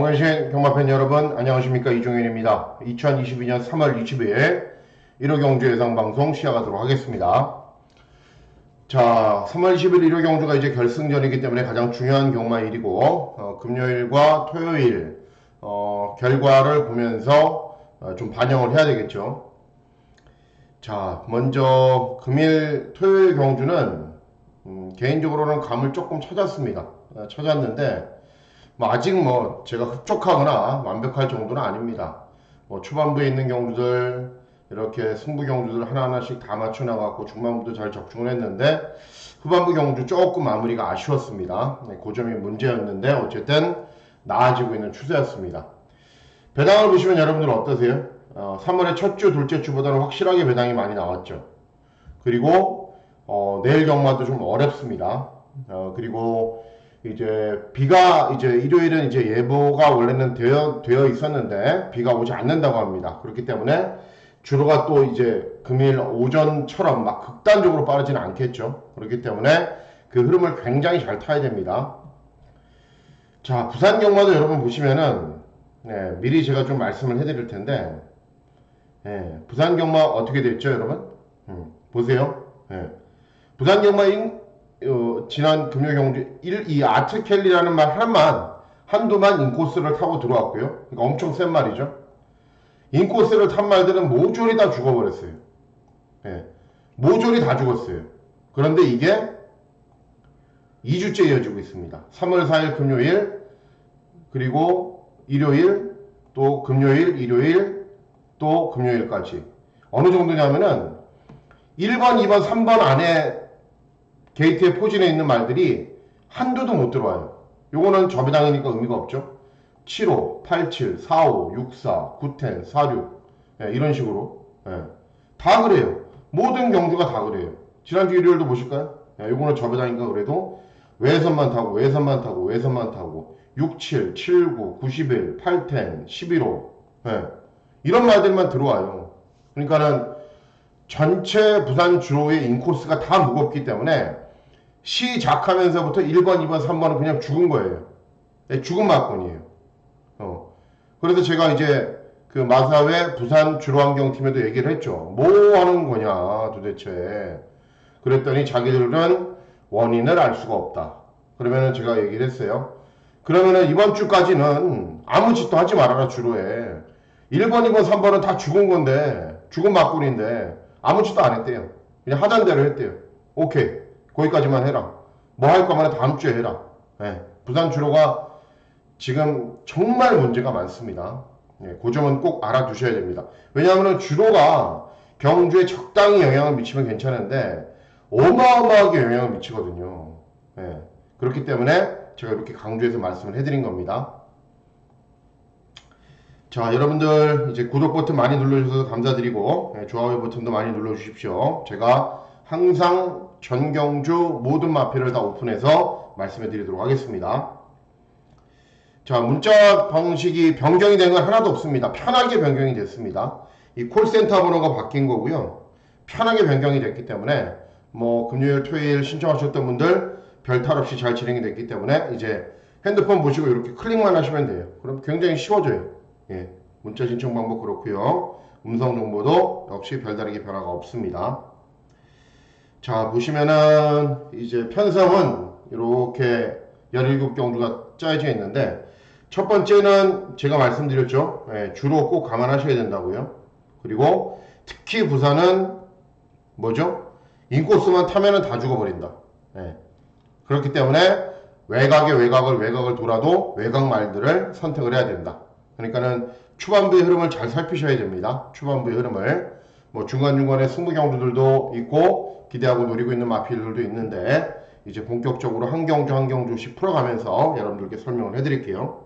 보내주신 경마팬 여러분 안녕하십니까, 이종현입니다. 2022년 3월 20일 1호 경주 예상방송 시작하도록 하겠습니다. 자, 3월 20일 1호 경주가 이제 결승전이기 때문에 가장 중요한 경마일이고 금요일과 토요일 결과를 보면서 좀 반영을 해야 되겠죠. 자, 먼저 토요일 경주는 개인적으로는 감을 조금 찾았습니다. 찾았는데 아직 제가 흡족하거나 완벽할 정도는 아닙니다. 초반부에 있는 경주들, 이렇게 승부 경주들 하나하나씩 다 맞춰 나갔고 중반부도 잘 적중을 했는데 후반부 경주 조금 마무리가 아쉬웠습니다. 그 점이 문제였는데 어쨌든 나아지고 있는 추세였습니다. 배당을 보시면 여러분들 어떠세요? 3월의 첫 주, 둘째 주보다는 확실하게 배당이 많이 나왔죠. 그리고 내일 경마도 좀 어렵습니다. 그리고 이제 비가 일요일은 이제 예보가 원래는 되어 있었는데 비가 오지 않는다고 합니다. 그렇기 때문에 주로가 또 이제 금일 오전처럼 막 극단적으로 빠르지는 않겠죠. 그렇기 때문에 그 흐름을 굉장히 잘 타야 됩니다. 자, 부산 경마도 여러분 보시면은 미리 제가 좀 말씀을 해드릴 텐데 부산 경마 어떻게 됐죠, 여러분? 보세요. 부산 경마인 지난 금요 경주 이 아트켈리라는 말 한두만 인코스를 타고 들어왔고요. 그러니까 엄청 센 말이죠. 인코스를 탄 말들은 모조리 다 죽어버렸어요. 모조리 다 죽었어요. 그런데 이게 2주째 이어지고 있습니다. 3월 4일 금요일, 그리고 일요일, 또 금요일, 일요일, 또 금요일까지. 어느 정도냐면은 1번, 2번, 3번 안에 게이트에 포진해 있는 말들이 한두도 못 들어와요. 요거는 저배당이니까 의미가 없죠. 75, 87, 45, 64, 910, 46 이런 식으로 다 그래요. 모든 경주가 다 그래요. 지난주 일요일도 보실까요? 요거는 저배당이니까 그래도 외선만 타고 외선만 타고 외선만 타고 67, 79, 91, 810, 11호 이런 말들만 들어와요. 그러니까는 전체 부산 주로의 인코스가 다 무겁기 때문에 시작하면서부터 1번, 2번, 3번은 그냥 죽은 거예요. 죽은 막권이에요. 그래서 제가 이제 그 마사회 부산 주로환경팀에도 얘기를 했죠. 뭐 하는 거냐 도대체. 그랬더니 자기들은 원인을 알 수가 없다. 그러면은 제가 얘기를 했어요. 그러면은 이번 주까지는 아무 짓도 하지 말아라, 주로에. 1번, 2번, 3번은 다 죽은 건데, 죽은 막군인데 아무 짓도 안 했대요. 그냥 하던 대로 했대요. 오케이, 거기까지만 해라. 뭐 할 거면 다음 주에 해라. 부산 주로가 지금 정말 문제가 많습니다. 그 점은 꼭 알아두셔야 됩니다. 왜냐하면 주로가 경주에 적당히 영향을 미치면 괜찮은데 어마어마하게 영향을 미치거든요. 그렇기 때문에 제가 이렇게 강조해서 말씀을 해드린 겁니다. 자, 여러분들 이제 구독 버튼 많이 눌러주셔서 감사드리고 좋아요 버튼도 많이 눌러주십시오. 제가 항상 전경주 모든 마필을 다 오픈해서 말씀해 드리도록 하겠습니다. 자, 문자 방식이 변경이 된 건 하나도 없습니다. 편하게 변경이 됐습니다. 이 콜센터 번호가 바뀐 거고요. 편하게 변경이 됐기 때문에 금요일, 토요일 신청하셨던 분들 별탈 없이 잘 진행이 됐기 때문에 이제 핸드폰 보시고 이렇게 클릭만 하시면 돼요. 그럼 굉장히 쉬워져요. 문자 신청 방법 그렇고요. 음성 정보도 역시 별다르게 변화가 없습니다. 자, 보시면은 이제 편성은 이렇게 17경주가 짜여져 있는데 첫 번째는 제가 말씀드렸죠. 주로 꼭 감안하셔야 된다고요. 그리고 특히 부산은 뭐죠? 인코스만 타면은 다 죽어버린다. 그렇기 때문에 외곽을 돌아도 외곽 말들을 선택을 해야 된다. 그러니까는 초반부의 흐름을 잘 살피셔야 됩니다. 초반부의 흐름을 중간중간에 승부 경주들도 있고 기대하고 노리고 있는 마필들도 있는데 이제 본격적으로 한 경주 한 경주씩 풀어가면서 여러분들께 설명을 해드릴게요.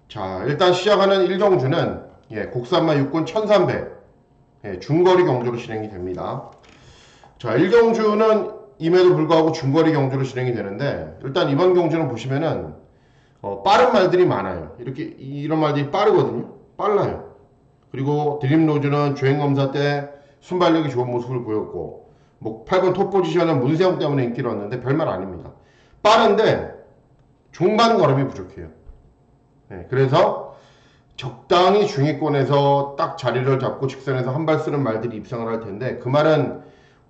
자, 일단 시작하는 1경주는 국산마 육군 1300 중거리 경주로 진행이 됩니다. 자, 1경주는 임에도 불구하고 중거리 경주로 진행이 되는데 일단 이번 경주는 보시면은 빠른 말들이 많아요. 이런 말들이 빠르거든요. 빨라요. 그리고 드림로즈는 주행검사 때 순발력이 좋은 모습을 보였고 8번 톱 포지션은 문세영 때문에 인기를 얻는데 별말 아닙니다. 빠른데 중반 걸음이 부족해요. 그래서 적당히 중위권에서 딱 자리를 잡고 직선에서 한 발 쓰는 말들이 입상을 할 텐데 그 말은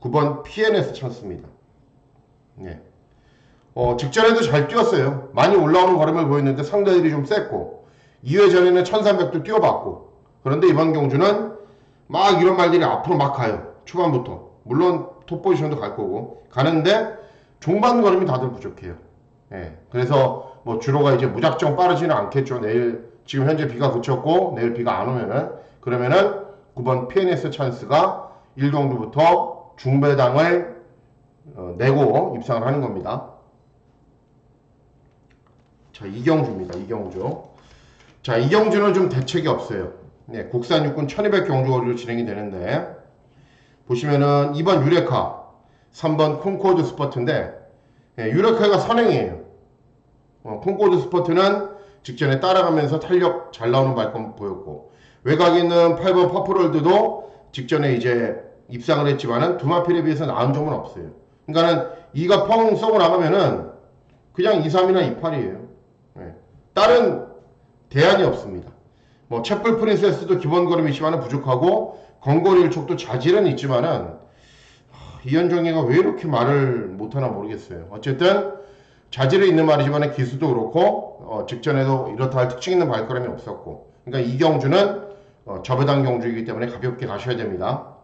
9번 PNS 찬스입니다. 직전에도 잘 뛰었어요. 많이 올라오는 걸음을 보였는데 상대들이 좀 셌고 2회 전에는 1300도 뛰어봤고 그런데 이번 경주는 막 이런 말들이 앞으로 막 가요. 초반부터. 물론 톱 포지션도 갈 거고 가는데 종반 걸음이 다들 부족해요. 그래서 뭐 주로가 이제 무작정 빠르지는 않겠죠. 내일 지금 현재 비가 그쳤고 내일 비가 안 오면은 그러면은 9번 PNS 찬스가 1경주부터 중배당을 내고 입상을 하는 겁니다. 자, 이경주입니다. 이경주. 자, 이경주는 좀 대책이 없어요. 국산 육군 1200 경주거리로 진행이 되는데 보시면은 2번 유레카, 3번 콩코드 스퍼트인데 유레카가 선행이에요. 콩코드 스퍼트는 직전에 따라가면서 탄력 잘 나오는 발권 보였고 외곽에 있는 8번 퍼플월드도 직전에 이제 입상을 했지만은 두마필에 비해서 나은 점은 없어요. 그러니까는 2가 펑 쏘고 나가면은 그냥 2, 3이나 2, 8이에요. 다른 대안이 없습니다. 뭐 채플 프린세스도 기본 걸음이 있지만은 부족하고 건거리 일촉도 자질은 있지만은 이현정이가 왜 이렇게 말을 못하나 모르겠어요. 어쨌든 자질은 있는 말이지만 기수도 그렇고 직전에도 이렇다 할 특징 있는 발걸음이 없었고 그러니까 이경주는 저배당 경주이기 때문에 가볍게 가셔야 됩니다.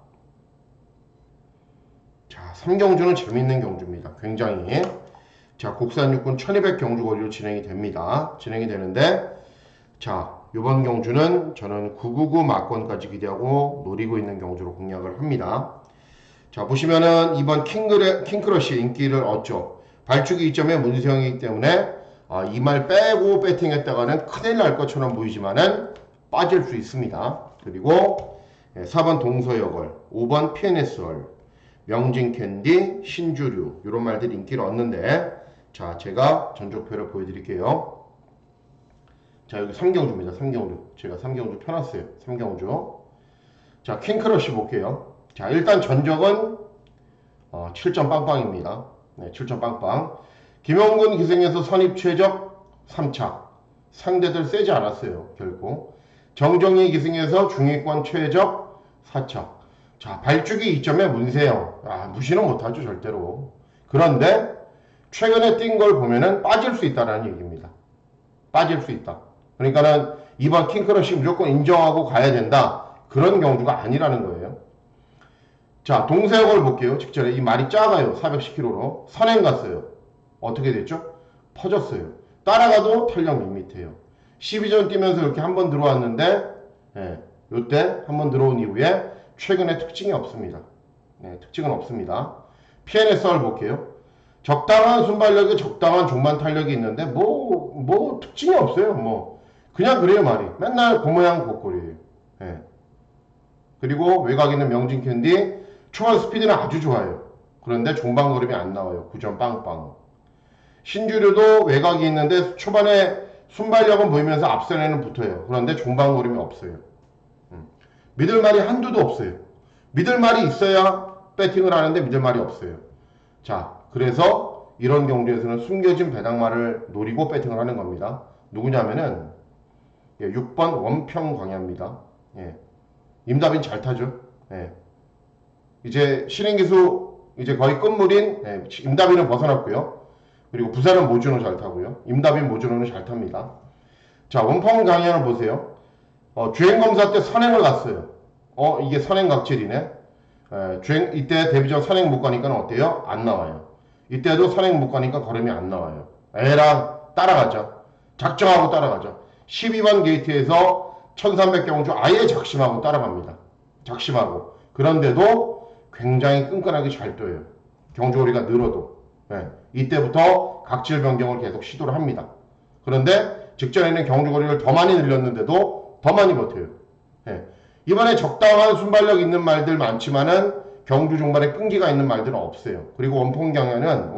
자, 3경주는 재밌는 경주입니다. 굉장히 자, 국산 육군 1200 경주 거리로 진행이 됩니다. 진행이 되는데 자, 이번 경주는 저는 999 막권까지 기대하고 노리고 있는 경주로 공략을 합니다. 자, 보시면은 이번 킹크러쉬 인기를 얻죠. 발주기 2점에 문세영이기 때문에 이 말 빼고 배팅했다가는 큰일 날 것처럼 보이지만은 빠질 수 있습니다. 그리고 4번 동서여걸, 5번 PNS월, 명진캔디, 신주류 이런 말들이 인기를 얻는데 자, 제가 전적표를 보여드릴게요. 자, 여기 3경주입니다. 3경주. 제가 3경주 펴놨어요. 3경주. 자, 킹크러쉬 볼게요. 자, 일단 전적은 7점 빵빵입니다. 7점 빵빵. 김영근 기생에서 선입 최적 3차. 상대들 세지 않았어요. 결코. 정정희 기생에서 중위권 최적 4차. 자, 발주기 2점에 문세영. 무시는 못하죠. 절대로. 그런데 최근에 뛴 걸 보면은 빠질 수 있다는 얘기입니다. 빠질 수 있다. 그러니까는 이번 킹크러쉬 무조건 인정하고 가야 된다. 그런 경주가 아니라는 거예요. 자, 동서여걸 볼게요. 직전에 이 말이 작아요. 410km로. 선행 갔어요. 어떻게 됐죠? 퍼졌어요. 따라가도 탄력 밋밋해요. 12전 뛰면서 이렇게 한번 들어왔는데 요때 한번 들어온 이후에 최근에 특징이 없습니다. 특징은 없습니다. PNSR 볼게요. 적당한 순발력에 적당한 종반 탄력이 있는데 뭐 특징이 없어요. 뭐 그냥 그래요. 말이 맨날 그 모양 고꼴이에요. 그리고 외곽에 있는 명진캔디 초반 스피드는 아주 좋아요. 그런데 종반 걸음이 안 나와요. 9점 빵빵. 신주류도 외곽이 있는데 초반에 순발력은 보이면서 앞선에는 붙어요. 그런데 종반 걸음이 없어요. 미들말이 한두도 없어요. 미들말이 있어야 배팅을 하는데 미들말이 없어요. 자, 그래서 이런 경주에서는 숨겨진 배당말을 노리고 배팅을 하는 겁니다. 누구냐면은 6번 원평광야입니다. 임다빈 잘 타죠. 이제 신인기수 이제 거의 끝물인 임다빈은 벗어났고요. 그리고 부산은 모준호 잘 타고요. 임다빈 모준호는 잘 탑니다. 자, 원평광야를 보세요. 주행검사 때 선행을 갔어요. 이게 선행 각질이네. 이때 데뷔전 선행 못 가니까 어때요? 안 나와요. 이때도 선행 못 가니까 걸음이 안 나와요. 에라 따라가죠. 작정하고 따라가죠. 12번 게이트에서 1300 경주 아예 작심하고 따라갑니다. 작심하고. 그런데도 굉장히 끈끈하게 잘 떠요. 경주거리가 늘어도. 이때부터 각질 변경을 계속 시도를 합니다. 그런데 직전에는 경주거리를 더 많이 늘렸는데도 더 많이 버텨요. 이번에 적당한 순발력 있는 말들 많지만은 경주 종반에 끈기가 있는 말들은 없어요. 그리고 원평광야는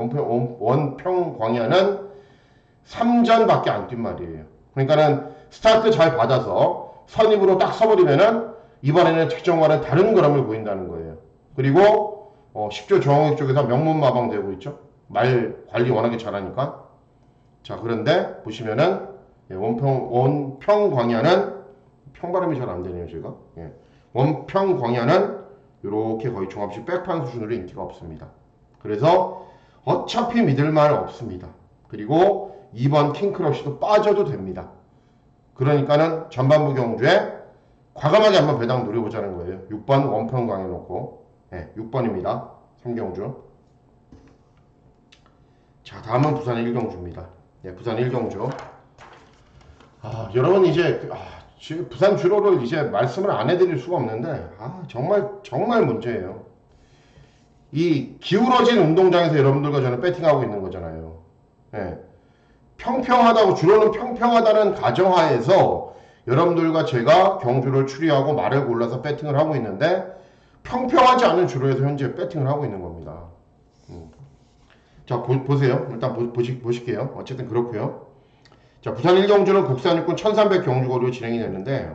3전밖에 안 뛴 말이에요. 그러니까는 스타트 잘 받아서 선입으로 딱 서버리면은 이번에는 측정과는 다른 걸음을 보인다는 거예요. 그리고 10조 정호익 쪽에서 명문마방 되고 있죠. 말 관리 워낙에 잘하니까. 자, 그런데 보시면은 예, 원평 광야는 평 발음이 잘 안 되네요, 제가. 예. 원평 광야는 이렇게 거의 종합식 백판 수준으로 인기가 없습니다. 그래서 어차피 믿을 말 없습니다. 그리고 2번 킹크러쉬도 빠져도 됩니다. 그러니까는 전반부 경주에 과감하게 한번 배당 노려보자는 거예요. 6번 원평 광야 놓고. 예, 6번입니다. 3경주. 자, 다음은 부산 1경주입니다. 예, 부산 1경주. 여러분 이제 부산 주로를 이제 말씀을 안 해드릴 수가 없는데 정말 문제예요. 이 기울어진 운동장에서 여러분들과 저는 배팅하고 있는 거잖아요. 예. 평평하다고 주로는 평평하다는 가정하에서 여러분들과 제가 경주를 추리하고 말을 골라서 배팅을 하고 있는데 평평하지 않은 주로에서 현재 배팅을 하고 있는 겁니다. 자 보세요. 일단 보실게요. 어쨌든 그렇고요. 자, 부산 1경주는 국산 육군 1300 경주거리로 진행이 되는데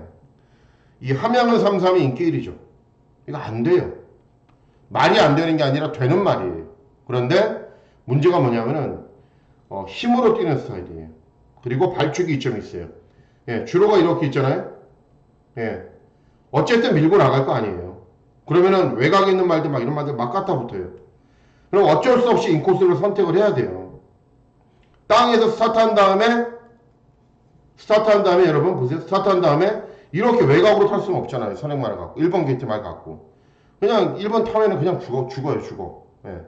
이 함양은 33이 인기 1위죠. 이거 안 돼요. 말이 안 되는 게 아니라 되는 말이에요. 그런데 문제가 뭐냐면은 힘으로 뛰는 스타일이에요. 그리고 발축이 이점이 있어요. 예, 주로가 이렇게 있잖아요. 예, 어쨌든 밀고 나갈 거 아니에요. 그러면은 외곽에 있는 말들 막 이런 말들 막 갖다 붙어요. 그럼 어쩔 수 없이 인코스를 선택을 해야 돼요. 땅에서 스타트한 다음에 여러분 보세요. 스타트한 다음에 이렇게 외곽으로 탈 수는 없잖아요. 선행말을 갖고 1번 게이트 말 갖고 그냥 1번 타면은 그냥 죽어요. 예.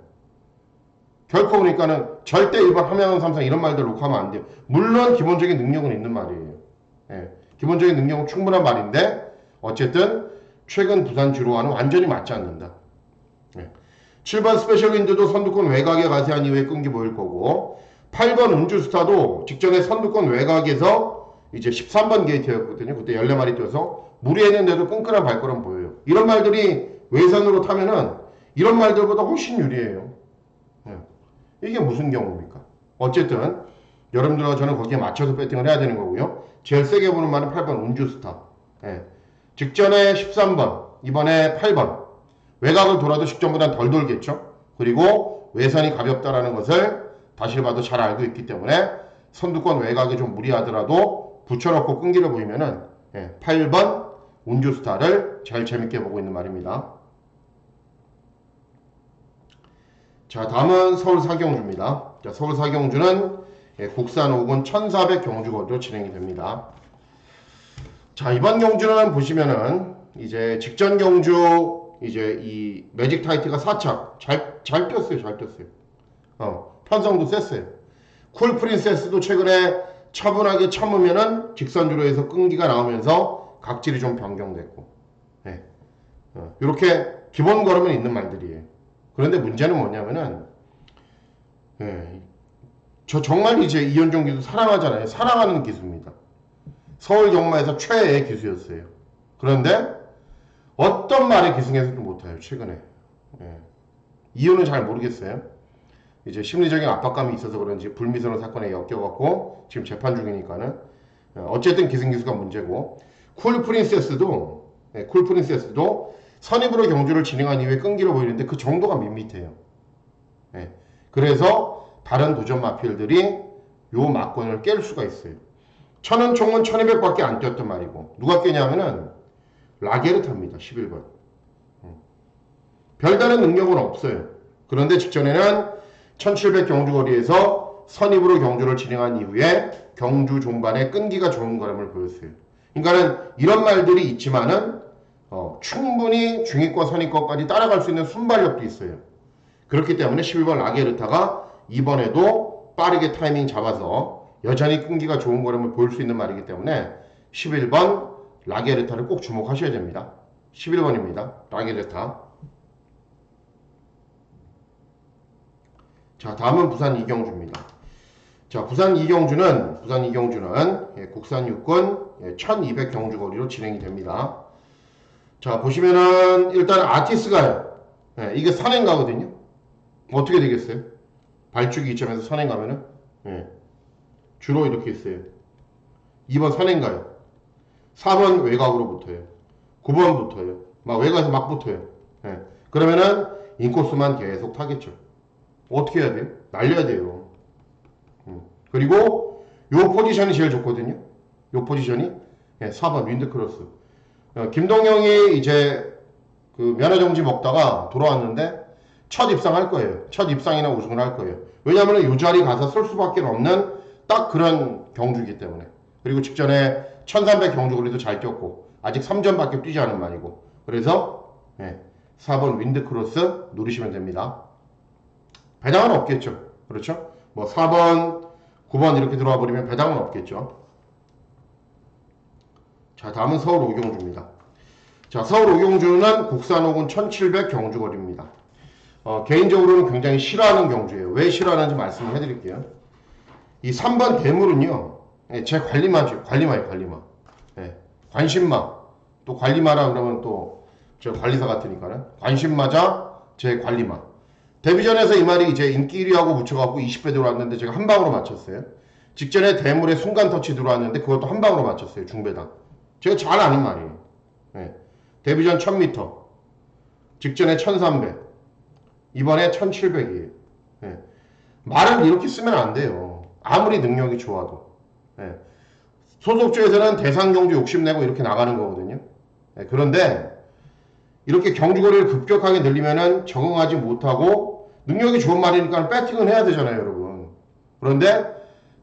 결코 그러니까는 절대 1번 함양은 33 이런 말들 놓고 하면 안 돼요. 물론 기본적인 능력은 있는 말이에요. 예. 기본적인 능력은 충분한 말인데 어쨌든 최근 부산 주로와는 완전히 맞지 않는다. 예. 7번 스페셜 윈드도 선두권 외곽에 가세한 이후에 끈기 보일 거고 8번 운주스타도 직전에 선두권 외곽에서 이제 13번 게이트였거든요. 그때 14마리 뛰어서 무리했는데도 끈끈한 발걸음 보여요. 이런 말들이 외선으로 타면은 이런 말들보다 훨씬 유리해요. 예. 이게 무슨 경우입니까? 어쨌든 여러분들과 저는 거기에 맞춰서 배팅을 해야 되는 거고요. 제일 세게 보는 말은 8번 운주스타. 예. 직전에 13번, 이번에 8번. 외곽을 돌아도 직전보단 덜 돌겠죠. 그리고 외선이 가볍다라는 것을 다시 봐도 잘 알고 있기 때문에 선두권 외곽이 좀 무리하더라도 붙여놓고 끈기를 보이면은 8번 운주스타를 제일 재밌게 보고 있는 말입니다. 자, 다음은 서울 사경주입니다. 자, 서울 사경주는 국산 5군 1400 경주거리로 진행이 됩니다. 자, 이번 경주는 보시면은 이제 직전 경주 이제 이 매직 타이트가 4착 잘 뛰었어요. 편성도 셌어요. 쿨 프린세스도 최근에 차분하게 참으면은 직선주로에서 끈기가 나오면서 각질이 좀 변경됐고, 이렇게 기본 걸음은 있는 말들이에요. 그런데 문제는 뭐냐면은, 저 정말 이제 이현종 기수 사랑하잖아요. 사랑하는 기수입니다. 서울 경마에서 최애의 기수였어요. 그런데 어떤 말에 기승해서도 못해요. 최근에. 이유는 잘 모르겠어요. 이제 심리적인 압박감이 있어서 그런지 불미스러운 사건에 엮여갖고 지금 재판 중이니까는 어쨌든 기승기수가 문제고 쿨 프린세스도 선입으로 경주를 진행한 이후에 끈기로 보이는데 그 정도가 밋밋해요. 그래서 다른 도전 마필들이 요 막권을 깰 수가 있어요. 천은 총은 1200밖에 안 뛰었단 말이고 누가 깨냐면은 라게르타입니다. 11번. 별다른 능력은 없어요. 그런데 직전에는 1700 경주거리에서 선입으로 경주를 진행한 이후에 경주 종반에 끈기가 좋은 걸음을 보였어요. 그러니까는 이런 말들이 있지만은 충분히 중위권 선입권까지 따라갈 수 있는 순발력도 있어요. 그렇기 때문에 11번 라게르타가 이번에도 빠르게 타이밍 잡아서 여전히 끈기가 좋은 걸음을 보일 수 있는 말이기 때문에 11번 라게르타를 꼭 주목하셔야 됩니다. 11번입니다. 라게르타. 자, 다음은 부산 이경주입니다. 자, 부산 이경주는 국산 육군 1200 경주거리로 진행이 됩니다. 자, 보시면은 일단 아티스가요. 이게 선행가거든요. 어떻게 되겠어요? 발주기 이점에서 선행가면은 주로 이렇게 있어요. 2번 선행가요. 4번 외곽으로 붙어요. 9번 붙어요. 막 외곽에서 막 붙어요. 그러면은 인코스만 계속 타겠죠. 어떻게 해야 돼요? 날려야 돼요. 그리고 요 포지션이 제일 좋거든요. 요 포지션이. 예, 4번 윈드크로스. 김동영이 이제 그 면허정지 먹다가 돌아왔는데 첫 입상할 거예요. 첫 입상이나 우승을 할 거예요. 왜냐하면 이 자리 가서 설 수밖에 없는 딱 그런 경주이기 때문에. 그리고 직전에 1300 경주 거리도 잘 뛰었고 아직 3전밖에 뛰지 않은 말이고. 그래서 4번 윈드크로스 누르시면 됩니다. 배당은 없겠죠. 그렇죠? 뭐 4번, 9번 이렇게 들어와 버리면 배당은 없겠죠. 자, 다음은 서울 오경주입니다. 자, 서울 오경주는 국산 호군 1700 경주거리입니다. 개인적으로는 굉장히 싫어하는 경주예요. 왜 싫어하는지 말씀을 해드릴게요. 이 3번 대물은요, 제 관리마죠. 관리마예요, 관리마. 관심마. 또 관리마라 그러면 또, 저 관리사 같으니까는. 관심마자 제 관리마. 데뷔전에서 이 말이 이제 인기 1위하고 붙여갖고 20배 들어왔는데 제가 한 방으로 맞췄어요. 직전에 대물에 순간 터치 들어왔는데 그것도 한 방으로 맞췄어요. 중배당. 제가 잘 아는 말이에요. 데뷔전 1000m. 직전에 1300. 이번에 1700이에요. 말을 이렇게 쓰면 안 돼요. 아무리 능력이 좋아도. 소속주에서는 대상경주 욕심내고 이렇게 나가는 거거든요. 그런데 이렇게 경주거리를 급격하게 늘리면은 적응하지 못하고 능력이 좋은 말이니까 배팅은 해야 되잖아요, 여러분. 그런데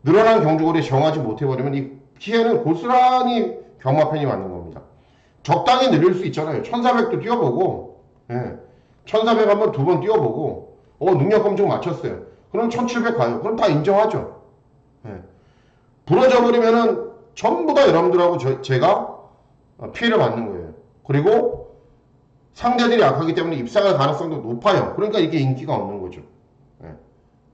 늘어난 경주거리에 적응하지 못해버리면 이 피해는 고스란히 경마팬이 맞는 겁니다. 적당히 늘릴 수 있잖아요. 1400도 뛰어보고 1400 한번 두 번 뛰어보고 능력 검증 맞췄어요. 그럼 1700 가요. 그럼 다 인정하죠. 부러져 버리면은 전부 다 여러분들하고 제가 피해를 받는 거예요. 그리고 상대들이 약하기 때문에 입상할 가능성도 높아요. 그러니까 이게 인기가 없는 거죠.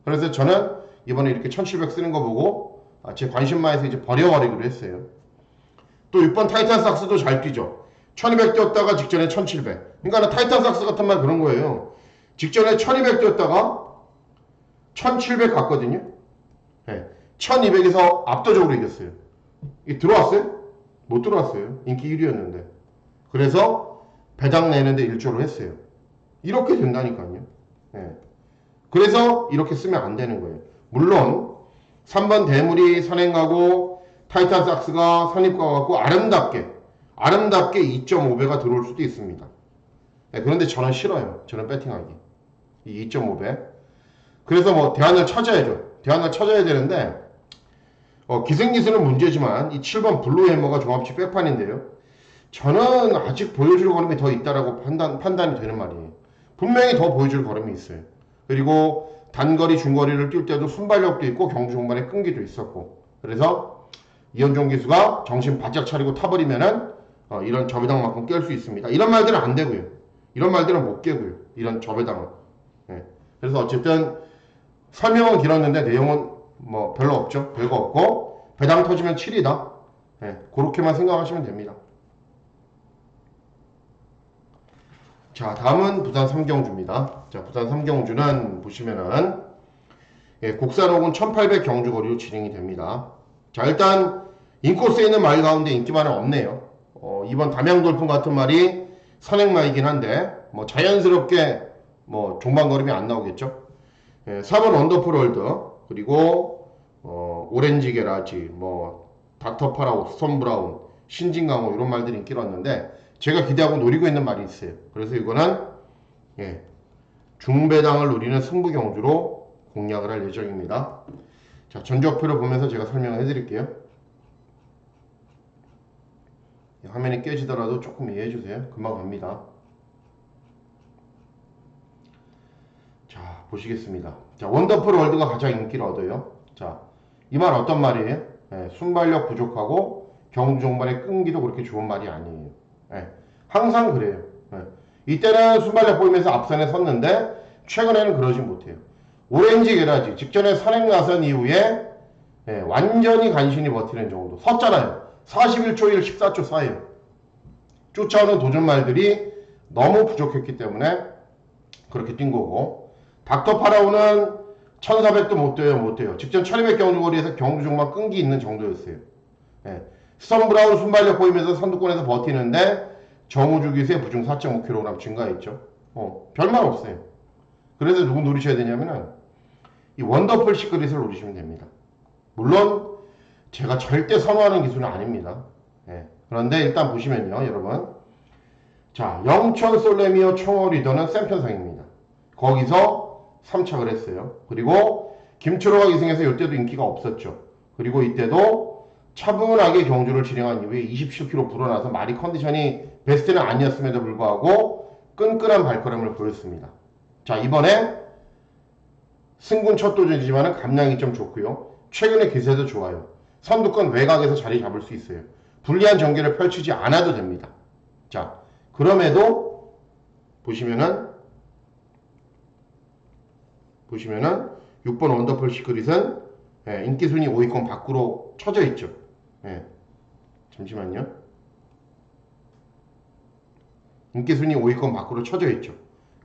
그래서 저는 이번에 이렇게 1700 쓰는 거 보고 제 관심마에서 이제 버려버리기로 했어요. 또 6번 타이탄삭스도 잘 뛰죠. 1200 뛰었다가 직전에 1700. 그러니까 타이탄삭스 같은 말 그런 거예요. 직전에 1200 뛰었다가 1700 갔거든요. 1200에서 압도적으로 이겼어요. 들어왔어요? 못 들어왔어요. 인기 1위였는데. 그래서 배당 내는데 일조를 했어요. 이렇게 된다니까요. 그래서 이렇게 쓰면 안 되는 거예요. 물론 3번 대물이 선행가고 타이탄삭스가 선입과 같고 아름답게 2.5배가 들어올 수도 있습니다. 그런데 저는 싫어요. 저는 배팅하기. 이 2.5배. 그래서 뭐 대안을 찾아야죠. 대안을 찾아야 되는데 기승기승은 문제지만 이 7번 블루해머가 종합치 빼판인데요. 저는 아직 보여줄 걸음이 더 있다라고 판단이 되는 말이에요. 분명히 더 보여줄 걸음이 있어요. 그리고 단거리, 중거리를 뛸 때도 순발력도 있고 경주 종반에 끈기도 있었고. 그래서 이현종 기수가 정신 바짝 차리고 타버리면은 이런 저배당만큼 깰 수 있습니다. 이런 말들은 안 되고요. 이런 말들은 못 깨고요. 이런 저배당은. 그래서 어쨌든 설명은 길었는데 내용은 뭐 별로 없죠. 별거 없고 배당 터지면 7이다. 그렇게만 생각하시면 됩니다. 자, 다음은 부산 삼경주입니다. 자, 부산 삼경주는 보시면은 국산 호군 1800 경주거리로 진행이 됩니다. 자, 일단 인코스에 있는 말 가운데 인기만은 없네요. 이번 담양돌풍 같은 말이 선행마이긴 한데 뭐 자연스럽게 뭐 종반걸음이 안 나오겠죠. 4번 원더풀월드 그리고 오렌지 게라지 뭐 닥터파라오 스톰브라운 신진강호 이런 말들이 인기를 왔는데 제가 기대하고 노리고 있는 말이 있어요. 그래서 이거는 중배당을 노리는 승부경주로 공략을 할 예정입니다. 자, 전적표를 보면서 제가 설명을 해드릴게요. 화면이 깨지더라도 조금 이해해주세요. 금방 갑니다. 자, 보시겠습니다. 자, 원더풀 월드가 가장 인기를 얻어요. 자, 이 말 어떤 말이에요? 순발력 부족하고 경주 종반의 끈기도 그렇게 좋은 말이 아니에요. 항상 그래요. 이때는 순발력 보이면서 앞선에 섰는데 최근에는 그러지 못해요. 오렌지 게라지 직전에 선행 나선 이후에 완전히 간신히 버티는 정도 섰잖아요. 41초 1, 14초 4예요. 쫓아오는 도전말들이 너무 부족했기 때문에 그렇게 뛴 거고 닥터파라오는 1400도 못 돼요. 직전 1200 경주거리에서 경주 종반 끈기 있는 정도였어요. 스톰브라운 순발력 보이면서 선두권에서 버티는데 정우주 기수의 부중 4.5kg 증가했죠. 별말 없어요. 그래서 누구 노리셔야 되냐면은 이 원더풀 시크릿을 노리시면 됩니다. 물론 제가 절대 선호하는 기술은 아닙니다. 예. 그런데 일단 보시면요, 여러분. 자, 영천 솔레미오 청어 리더는 센 편성입니다. 거기서 3착을 했어요. 그리고 김철호가 기승해서 이때도 인기가 없었죠. 그리고 이때도 차분하게 경주를 진행한 이후에 27km 불어나서 말이 컨디션이 베스트는 아니었음에도 불구하고 끈끈한 발걸음을 보였습니다. 자, 이번에 승군 첫 도전이지만 감량이 좀 좋고요. 최근에 기세도 좋아요. 선두권 외곽에서 자리 잡을 수 있어요. 불리한 전개를 펼치지 않아도 됩니다. 자, 그럼에도 보시면은 6번 원더풀 시크릿은 인기 순위 5위권 밖으로 쳐져 있죠. 잠시만요. 인기 순위 5위권 밖으로 쳐져 있죠.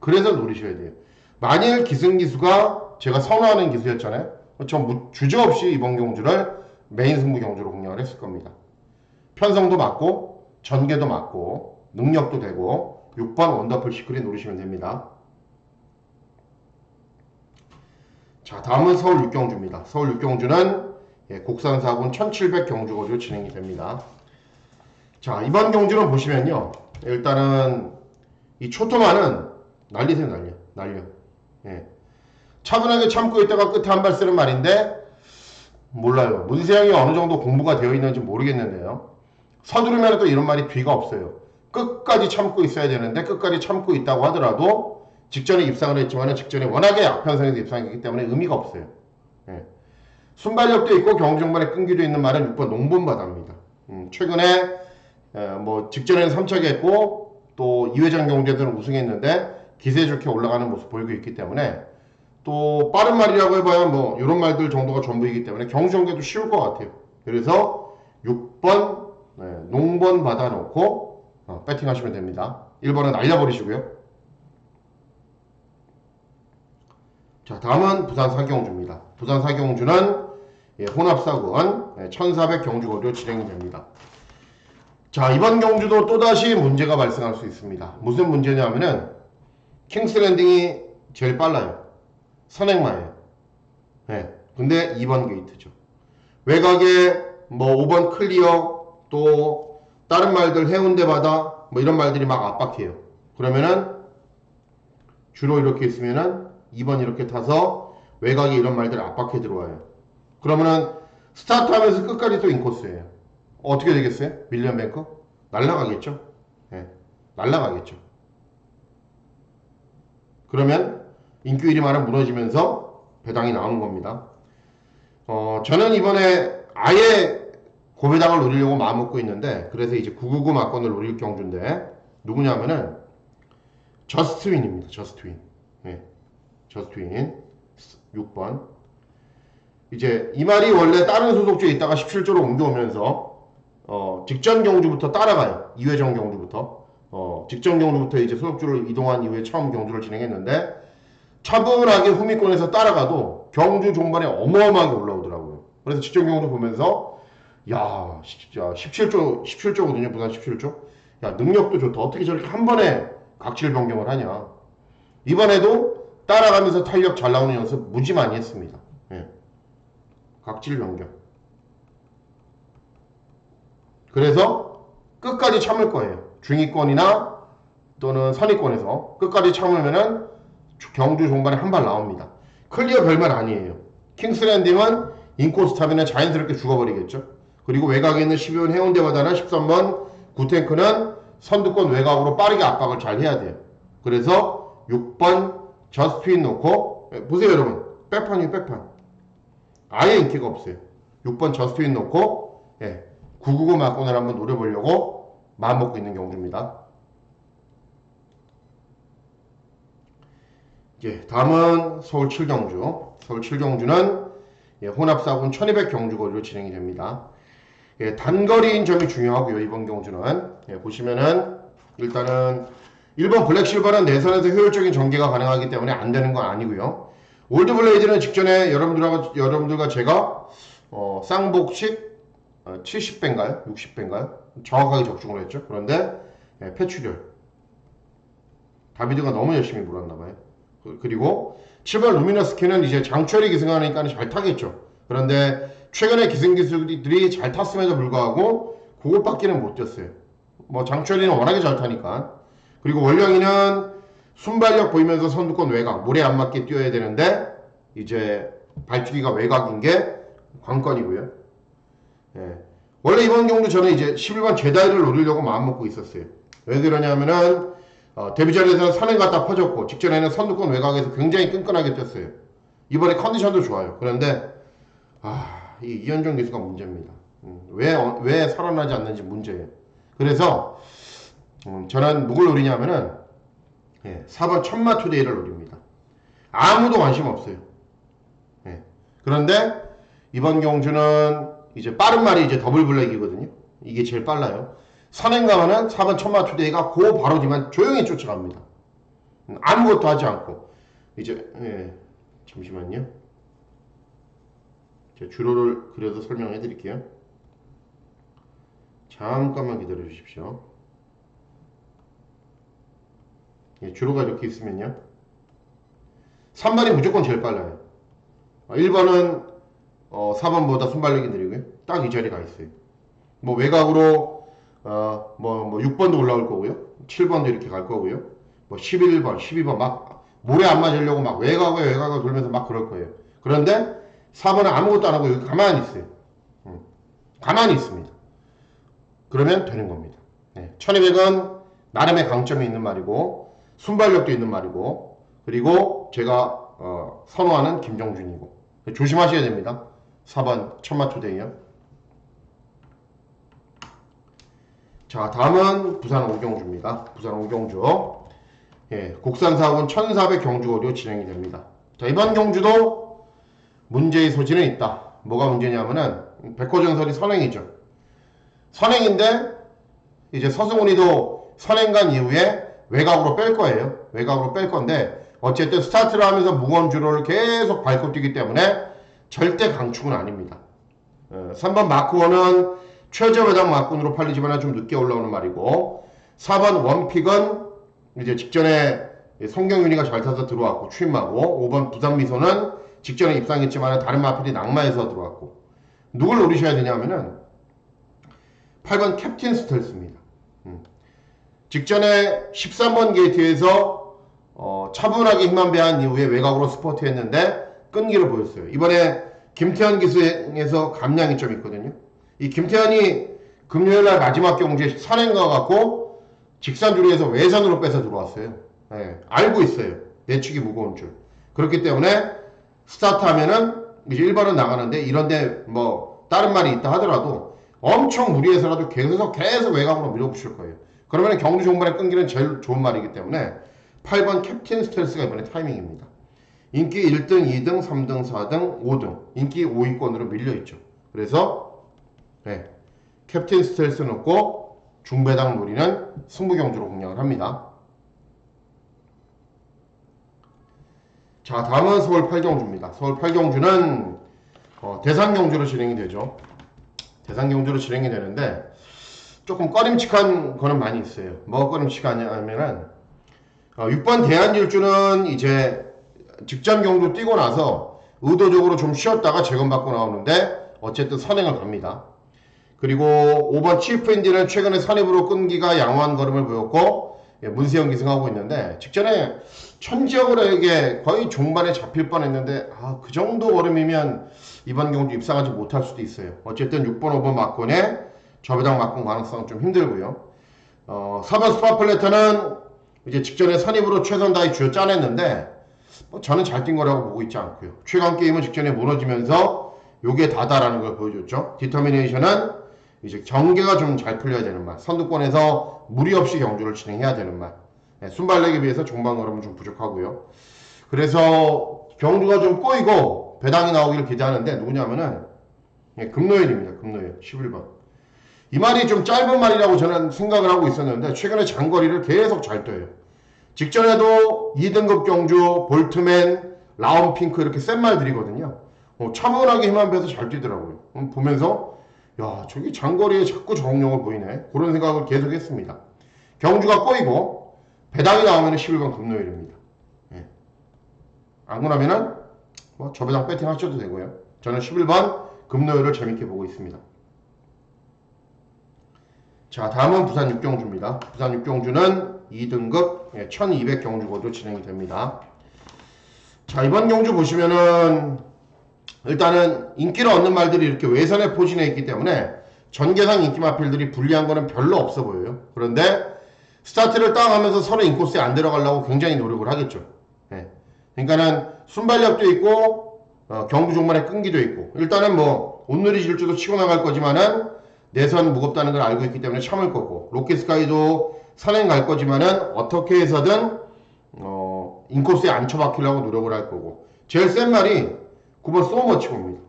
그래서 노리셔야 돼요. 만일 기승기수가 제가 선호하는 기수였잖아요. 전 주저없이 이번 경주를 메인 승부 경주로 공략을 했을 겁니다. 편성도 맞고 전개도 맞고 능력도 되고 6번 원더풀 시크릿 노리시면 됩니다. 자, 다음은 서울 6경주입니다. 서울 6경주는 곡산 4군 1700 경주거리로 진행이 됩니다. 자, 이번 경주는 보시면요. 일단은 이 초토마는 난리세요, 난리요. 차분하게 참고 있다가 끝에 한 발 쓰는 말인데 몰라요. 문세영이 어느 정도 공부가 되어 있는지 모르겠는데요. 서두르면 또 이런 말이 뒤가 없어요. 끝까지 참고 있어야 되는데 끝까지 참고 있다고 하더라도 직전에 입상을 했지만 직전에 워낙에 약편성에서 입상했기 때문에 의미가 없어요. 순발력도 있고 경중반에 끈기도 있는 말은 6번 농본바다입니다. 최근에 뭐 직전에는 3차게 했고 또 2회전 경주에서는 우승했는데 기세 좋게 올라가는 모습 보이고 있기 때문에 또 빠른 말이라고 해봐야 뭐 이런 말들 정도가 전부이기 때문에 경주 전개도 쉬울 것 같아요. 그래서 6번 농번 받아놓고 배팅하시면 됩니다. 1번은 날려버리시고요. 자, 다음은 부산 사경주입니다. 부산 사경주는 혼합사군 1400 경주거리로 진행이 됩니다. 자, 이번 경주도 또다시 문제가 발생할 수 있습니다. 무슨 문제냐면은 킹스랜딩이 제일 빨라요. 선행마예요. 근데 2번 게이트죠. 외곽에 뭐 5번 클리어 또 다른 말들 해운대 바다 뭐 이런 말들이 막 압박해요. 그러면은 주로 이렇게 있으면은 2번 이렇게 타서 외곽에 이런 말들 압박해 들어와요. 그러면은 스타트하면서 끝까지 또 인코스예요. 어떻게 되겠어요? 밀리언 뱅크? 날라가겠죠? 날라가겠죠. 그러면 인기 1위만은 무너지면서 배당이 나오는 겁니다. 저는 이번에 아예 고배당을 노리려고 마음먹고 있는데 그래서 이제 999 막건을 노릴 경주인데 누구냐면은 저스트윈입니다. 저스트윈. 저스트윈 6번. 이제 이 말이 원래 다른 소속주에 있다가 17조로 옮겨오면서 직전 경주부터 따라가요. 2회전 경주부터. 직전 경주부터 이제 소속주를 이동한 이후에 처음 경주를 진행했는데 차분하게 후미권에서 따라가도 경주 종반에 어마어마하게 올라오더라고요. 그래서 직전 경주 보면서 야, 진짜 17조거든요. 부산 17조. 야, 능력도 좋다. 어떻게 저렇게 한 번에 각질 변경을 하냐. 이번에도 따라가면서 탄력 잘 나오는 연습 무지 많이 했습니다. 각질 변경. 그래서 끝까지 참을 거예요. 중위권이나 또는 선위권에서 끝까지 참으면은 경주 종반에 한 발 나옵니다. 클리어 별말 아니에요. 킹스랜딩은 인코스 타면은 자연스럽게 죽어버리겠죠. 그리고 외곽에 있는 12번 해운대 바다나 13번 구탱크는 선두권 외곽으로 빠르게 압박을 잘 해야 돼요. 그래서 6번 저스트윈 놓고 보세요 여러분. 백판이에요. 백판. 아예 인기가 없어요. 6번 저스트윈 놓고 999 막권을 한번 노려보려고 마음먹고 있는 경주입니다. 다음은 서울 7경주. 서울 7경주는 혼합사군 1200 경주거리로 진행이 됩니다. 단거리인 점이 중요하고요. 이번 경주는 보시면은 일단은 1번 블랙실버는 내선에서 효율적인 전개가 가능하기 때문에 안 되는 건 아니고요. 올드블레이드는 직전에 여러분들과 제가 쌍복식 70배인가요? 60배인가요? 정확하게 적중을 했죠. 그런데 폐출혈 다비드가 너무 열심히 몰았나봐요. 그리고 7번 루미너스 키는 이제 장철이 기승하니까 잘 타겠죠. 그런데 최근에 기승기술들이 잘 탔음에도 불구하고 그것밖에는 못 뛰었어요. 뭐 장철이는 워낙에 잘 타니까. 그리고 원령이는 순발력 보이면서 선두권 외곽, 모래 안 맞게 뛰어야 되는데 이제 발주기가 외곽인 게 관건이고요. 예. 원래 이번 경도 저는 이제 11번 제다이를 노리려고 마음먹고 있었어요. 왜 그러냐면은 데뷔전에서는 선행 갖다 퍼졌고 직전에는 선두권 외곽에서 굉장히 끈끈하게 뛰었어요. 이번에 컨디션도 좋아요. 그런데 이 이현종 기수가 문제입니다. 왜 살아나지 않는지 문제예요. 그래서 저는 누굴 노리냐면은 4번 천마투데이를 노립니다. 아무도 관심 없어요. 예. 그런데 이번 경주는 이제 빠른 말이 이제 더블 블랙이거든요. 이게 제일 빨라요. 선행 가면은 4번 천마투데이가 그 바로 뒤만 조용히 쫓아갑니다. 아무것도 하지 않고 이제 잠시만요. 제가 주로를 그려서 설명해 드릴게요. 잠깐만 기다려 주십시오. 주로가 이렇게 있으면요. 3번이 무조건 제일 빨라요. 1번은 4번보다 순발력이 느리고요. 딱 이 자리에 가 있어요. 뭐 외곽으로 뭐 6번도 올라올 거고요. 7번도 이렇게 갈 거고요. 뭐 11번, 12번 막 모래 안 맞으려고 막 외곽을 돌면서 막 그럴 거예요. 그런데 4번은 아무것도 안 하고 여기 가만히 있어요. 가만히 있습니다. 그러면 되는 겁니다. 1200은 나름의 강점이 있는 말이고 순발력도 있는 말이고 그리고 제가 선호하는 김정준이고 조심하셔야 됩니다. 4번 천마투데이요. 자, 다음은 부산 오경주입니다. 부산 오경주. 국산 사업은 1400 경주거리로 진행이 됩니다. 자, 이번 경주도 문제의 소지는 있다. 뭐가 문제냐면은 백호전설이 선행이죠. 선행인데 이제 서승훈이도 선행 간 이후에 외곽으로 뺄 거예요. 외곽으로 뺄 건데 어쨌든 스타트를 하면서 무거운 주로를 계속 밟고 뛰기 때문에 절대 강축은 아닙니다. 3번 마크원은 최저 배당 마kun으로 팔리지만 좀 늦게 올라오는 말이고 4번 원픽은 이제 직전에 송경윤이가 잘 타서 들어왔고 추임마고 5번 부산미소는 직전에 입상했지만 다른 마필이 낙마해서 들어왔고 누굴 노리셔야 되냐면은 8번 캡틴 스텔스입니다. 직전에 13번 게이트에서 차분하게 힘만 배한 이후에 외곽으로 스포트 했는데 끈기를 보였어요. 이번에 김태현 기수에서 감량이 좀 있거든요. 이 김태현이 금요일날 마지막 경주에 선행 가갖고 직선줄에서 외선으로 빼서 들어왔어요. 알고 있어요. 내축이 무거운 줄. 그렇기 때문에 스타트하면은 이제 1번은 나가는데 이런데 뭐 다른 말이 있다 하더라도 엄청 무리해서라도 계속 외곽으로 밀어붙일 거예요. 그러면 경주 종반의 끈기는 제일 좋은 말이기 때문에 8번 캡틴 스텔스가 이번에 타이밍입니다. 인기 1등, 2등, 3등, 4등, 5등 인기 5위권으로 밀려있죠. 그래서 캡틴 스텔스 넣고 중배당 노리는 승부경주로 공략을 합니다. 자, 다음은 서울 8경주입니다. 서울 8경주는 대상경주로 진행이 되죠. 대상경주로 진행이 되는데 조금 꺼림칙한 거는 많이 있어요. 뭐가 꺼림칙하냐면은 6번 대한질주는 이제 직전 경주 뛰고 나서 의도적으로 좀 쉬었다가 재검받고 나오는데 어쨌든 선행을 갑니다. 그리고 5번 치프인디는 최근에 선입으로 끈기가 양호한 걸음을 보였고 문세영 기승하고 있는데 직전에 천지혁으로에게 거의 종반에 잡힐 뻔했는데 그 정도 걸음이면 이번 경주 입상하지 못할 수도 있어요. 어쨌든 6번 5번 막권에 저배당 막권 가능성은 좀 힘들고요. 4번 스파플래터는 이제 직전에 선입으로 최선 다해 쥐어 짜냈는데 저는 잘 뛴 거라고 보고 있지 않고요. 최강 게임은 직전에 무너지면서 요게 다다라는 걸 보여줬죠. 디터미네이션은 이제 경계가 좀 잘 풀려야 되는 말. 선두권에서 무리 없이 경주를 진행해야 되는 말. 순발력에 비해서 종반 걸음은 좀 부족하고요. 그래서 경주가 좀 꼬이고 배당이 나오기를 기대하는데 누구냐면은 금노엘입니다. 금노엘 11번. 이 말이 좀 짧은 말이라고 저는 생각을 하고 있었는데 최근에 장거리를 계속 잘 떠요. 직전에도 2등급 경주, 볼트맨, 라운핑크 이렇게 센 말들이거든요. 차분하게 힘만 빼서 잘 뛰더라고요. 보면서 야, 저기 장거리에 자꾸 저항력을 보이네. 그런 생각을 계속 했습니다. 경주가 꼬이고 배당이 나오면 11번 금노일입니다. 안 그러면은 저 배당 배팅 하셔도 되고요. 저는 11번 금노요를 재밌게 보고 있습니다. 자, 다음은 부산 6경주입니다. 부산 6경주는 2등급 1200 경주고도 진행이 됩니다. 자, 이번 경주 보시면은 일단은 인기를 얻는 말들이 이렇게 외선에 포진해 있기 때문에 전개상 인기 마필들이 불리한 거는 별로 없어 보여요. 그런데 스타트를 딱 하면서 서로 인코스에 안 들어가려고 굉장히 노력을 하겠죠. 예. 그러니까는 순발력도 있고 경주 종말에 끈기도 있고, 일단은 뭐 온누리 질주도 치고 나갈 거지만은 내선 무겁다는 걸 알고 있기 때문에 참을 거고, 로켓스카이도 선행 갈 거지만은 어떻게 해서든 인코스에 안 처박히려고 노력을 할 거고, 제일 센 말이 9번 소머치고입니다.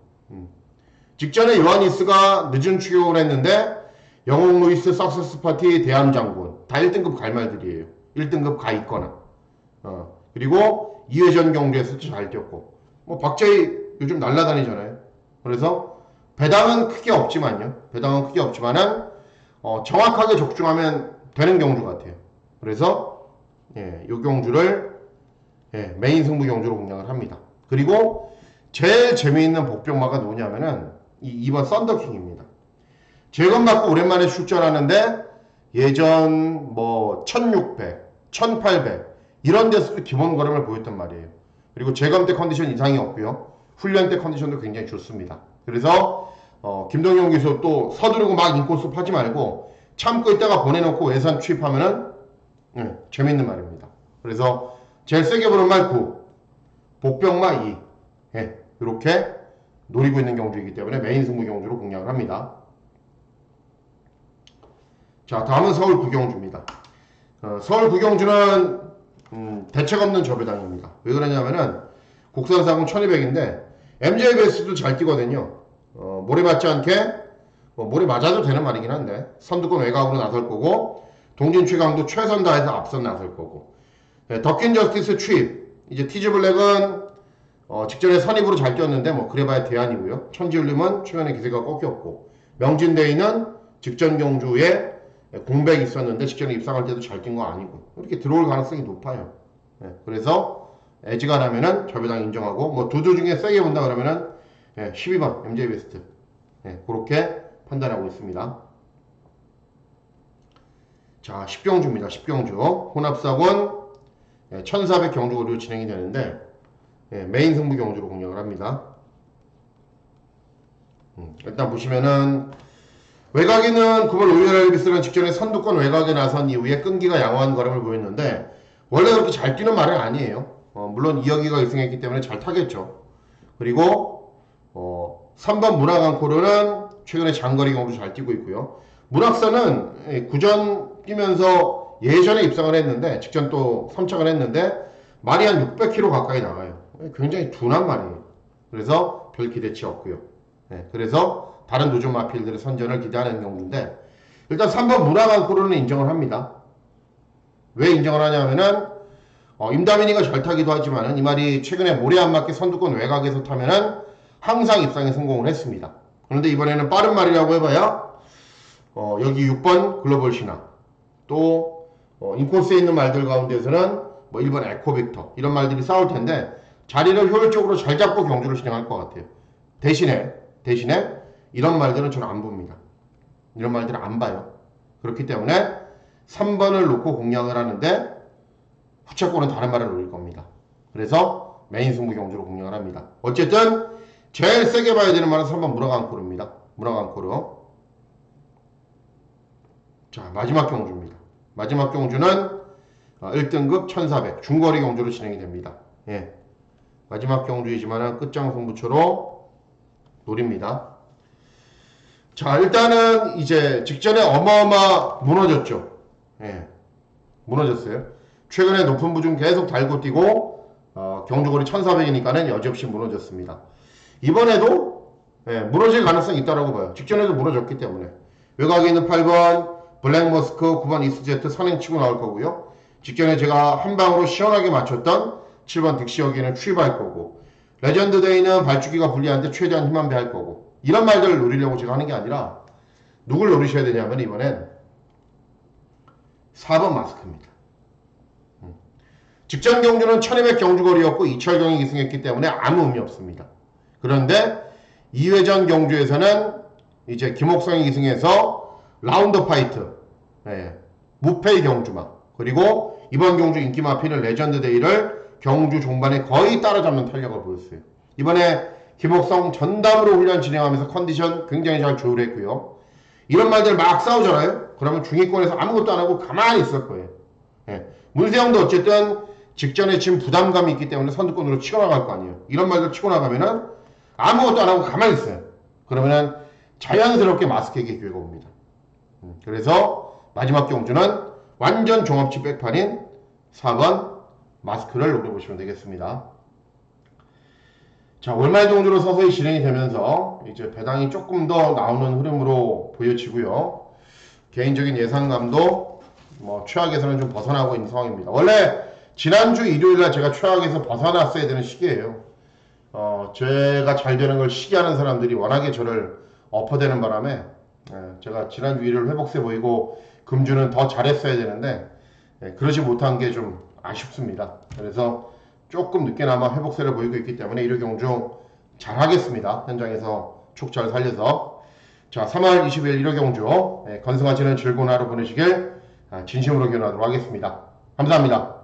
직전에 요하니스가 늦은 추격을 했는데 영웅 루이스, 석세스 파티, 대함장군 다 1등급 갈말들이에요. 1등급 가 있거나 그리고 2회전 경주에서 잘 뛰었고, 뭐 박재희 요즘 날라다니잖아요. 그래서 배당은 크게 없지만은 정확하게 적중하면 되는 경주 같아요. 그래서 이 경주를 메인 승부 경주로 공략을 합니다. 그리고 제일 재미있는 복병마가 누구냐면은 이 2번 썬더킹입니다. 재건받고 오랜만에 출전하는데 예전 뭐 1600, 1800 이런 데서도 기본 걸음을 보였단 말이에요. 그리고 재검 때 컨디션 이상이 없고요. 훈련 때 컨디션도 굉장히 좋습니다. 그래서 김동영 기수 또 서두르고 막 인코스 파지 말고 참고 있다가 보내놓고 외선 취입하면은 재밌는 말입니다. 그래서 제일 세게 보는 말 9, 복병마 2 이렇게 노리고 있는 경주이기 때문에 메인 승부 경주로 공략을 합니다. 자, 다음은 서울 구경주입니다. 서울 구경주는 대책 없는 저배당입니다. 왜 그러냐면은 국산사공 1200인데 MJ 베이스도 잘 뛰거든요. 모래 맞지 않게, 모래 맞아도 되는 말이긴 한데 선두권 외곽으로 나설 거고, 동진 최강도 최선 다해서 앞선 나설 거고, 더킨 저스티스 취입, 이제 티즈 블랙은 직전에 선입으로 잘 뛰었는데 뭐 그래봐야 대안이고요. 천지울림은 최근에 기세가 꺾였고, 명진데이는 직전 경주에 공백이 있었는데 직전에 입상할 때도 잘 뛴 거 아니고 이렇게 들어올 가능성이 높아요. 그래서 에지가 나면은 저배당 인정하고, 뭐 두두 중에 세게 본다 그러면은 12번 MJ 베스트 그렇게 판단하고 있습니다. 자, 10경주입니다. 10경주 혼합사권 1400 경주고로 진행이 되는데 메인 승부 경주로 공략을 합니다. 일단 보시면은 외곽에는 9번 로이얼 엘비스는 직전에 선두권 외곽에 나선 이후에 끈기가 양호한 걸음을 보였는데 원래 그렇게 잘 뛰는 말은 아니에요. 물론 이혁이가 우승했기 때문에 잘 타겠죠. 그리고 3번 문학앙코르는 최근에 장거리 경주 잘 뛰고 있고요. 문학사는 구전 뛰면서 예전에 입상을 했는데 직전 또 3착을 했는데 말이 한 600km 가까이 나가요. 굉장히 둔한 말이에요. 그래서 별 기대치 없고요. 그래서 다른 노조 마필들의 선전을 기대하는 경우인데, 일단 3번 문학앙코르는 인정을 합니다. 왜 인정을 하냐면은 임다민이가 잘 타기도 하지만은 이 말이 최근에 모래 안 맞게 선두권 외곽에서 타면은 항상 입상에 성공을 했습니다. 그런데 이번에는 빠른 말이라고 해봐야 여기 6번 글로벌 신화, 또 인코스에 있는 말들 가운데서는 뭐 1번 에코빅터 이런 말들이 싸울 텐데 자리를 효율적으로 잘 잡고 경주를 진행할 것 같아요. 대신에 이런 말들은 저는 안 봅니다. 이런 말들은 안 봐요. 그렇기 때문에 3번을 놓고 공략을 하는데 후차권은 다른 말을 노릴 겁니다. 그래서 메인 승부 경주로 공략을 합니다. 어쨌든 제일 세게 봐야 되는 말은 3번 문학앙코르입니다. 문학앙코르. 자, 마지막 경주입니다. 마지막 경주는 1등급 1400 중거리 경주로 진행이 됩니다. 마지막 경주이지만 끝장 승부처로 노립니다. 자, 일단은 이제 직전에 어마어마 무너졌죠. 무너졌어요. 최근에 높은 부중 계속 달고 뛰고 경주거리 1400이니까는 여지없이 무너졌습니다. 이번에도 무너질 가능성이 있다고 봐요. 직전에도 무너졌기 때문에. 외곽에 있는 8번 블랙머스크, 9번 이스제트 선행치고 나올 거고요. 직전에 제가 한 방으로 시원하게 맞췄던 7번 득시여기는 취입할 거고, 레전드데이는 발주기가 불리한데 최대한 힘만 배할 거고, 이런 말들을 노리려고 제가 하는 게 아니라 누굴 노리셔야 되냐면 이번엔 4번 마스크입니다. 직전 경주는 1200 경주거리였고 이철경이 기승했기 때문에 아무 의미 없습니다. 그런데 2회전 경주에서는 이제 김옥성이 기승해서 라운드 파이트, 예, 무패 경주마, 그리고 이번 경주 인기마필은 레전드 데이를 경주 종반에 거의 따라잡는 탄력을 보였어요. 이번에 김옥성 전담으로 훈련 진행하면서 컨디션 굉장히 잘 조율했고요. 이런 말들 막 싸우잖아요. 그러면 중위권에서 아무것도 안 하고 가만히 있을 거예요. 예. 문세영도 어쨌든 직전에 지금 부담감이 있기 때문에 선두권으로 치고 나갈 거 아니에요. 이런 말들 치고 나가면은 아무것도 안 하고 가만히 있어요. 그러면은 자연스럽게 마스크에게 기회가 옵니다. 그래서 마지막 경주는 완전 종합치 백판인 4번 마스크를 노려보시면 되겠습니다. 자, 월말 경주로 서서히 진행이 되면서 이제 배당이 조금 더 나오는 흐름으로 보여지고요. 개인적인 예상감도 뭐 최악에서는 좀 벗어나고 있는 상황입니다. 원래 지난주 일요일날 제가 최악에서 벗어났어야 되는 시기예요. 제가 잘 되는 걸 시기하는 사람들이 워낙에 저를 엎어대는 바람에 제가 지난주 일요일 회복세 보이고 금주는 더 잘했어야 되는데 그러지 못한 게 좀 아쉽습니다. 그래서 조금 늦게나마 회복세를 보이고 있기 때문에 일요 경주 잘하겠습니다. 현장에서 촉 잘 살려서. 자, 3월 20일 일요 경주 건승하시는 즐거운 하루 보내시길 진심으로 기원하도록 하겠습니다. 감사합니다.